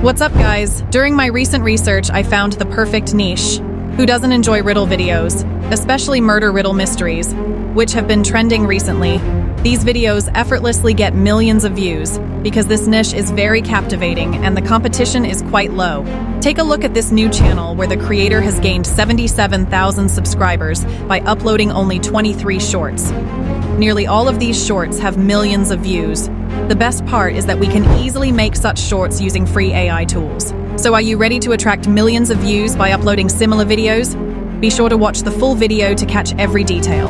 What's up, guys? During my recent research, I found the perfect niche. Who doesn't enjoy riddle videos, especially murder riddle mysteries, which have been trending recently? These videos effortlessly get millions of views because this niche is very captivating and the competition is quite low. Take a look at this new channel where the creator has gained 77,000 subscribers by uploading only 23 shorts. Nearly all of these shorts have millions of views. The best part is that we can easily make such shorts using free AI tools. So are you ready to attract millions of views by uploading similar videos? Be sure to watch the full video to catch every detail.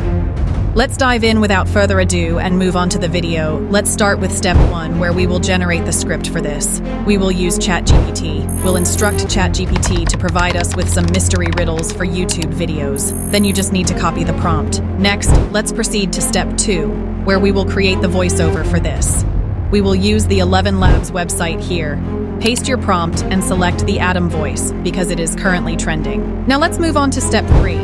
Let's dive in without further ado and move on to the video. Let's start with step 1, where we will generate the script for this. We will use ChatGPT. We'll instruct ChatGPT to provide us with some mystery riddles for YouTube videos. Then you just need to copy the prompt. Next, let's proceed to step 2, where we will create the voiceover for this. We will use the 11 Labs website here. Paste your prompt and select the Atom voice because it is currently trending. Now let's move on to step 3,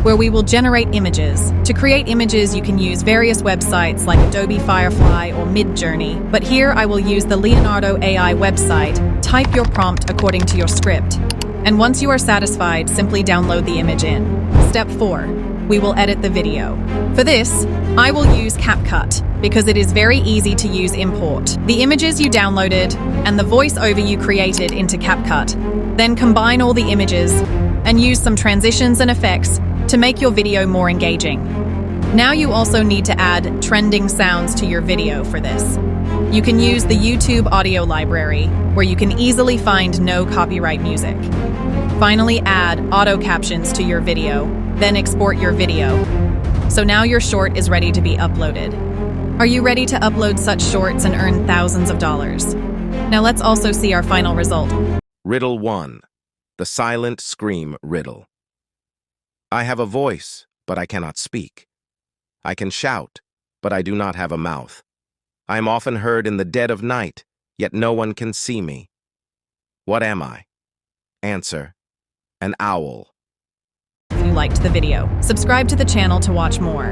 where we will generate images. To create images, you can use various websites like Adobe Firefly or Midjourney, but here I will use the Leonardo AI website. Type your prompt according to your script, and once you are satisfied, simply download the image in. Step 4, we will edit the video. For this, I will use CapCut because it is very easy to use import the images you downloaded and the voiceover you created into CapCut. Then combine all the images and use some transitions and effects to make your video more engaging. Now you also need to add trending sounds to your video for this. You can use the YouTube audio library, where you can easily find no copyright music. Finally, add auto captions to your video, then export your video. So now your short is ready to be uploaded. Are you ready to upload such shorts and earn thousands of dollars? Now let's also see our final result. Riddle 1. The silent scream riddle. I have a voice, but I cannot speak. I can shout, but I do not have a mouth. I am often heard in the dead of night, yet no one can see me. What am I? Answer: an owl. If you liked the video, subscribe to the channel to watch more.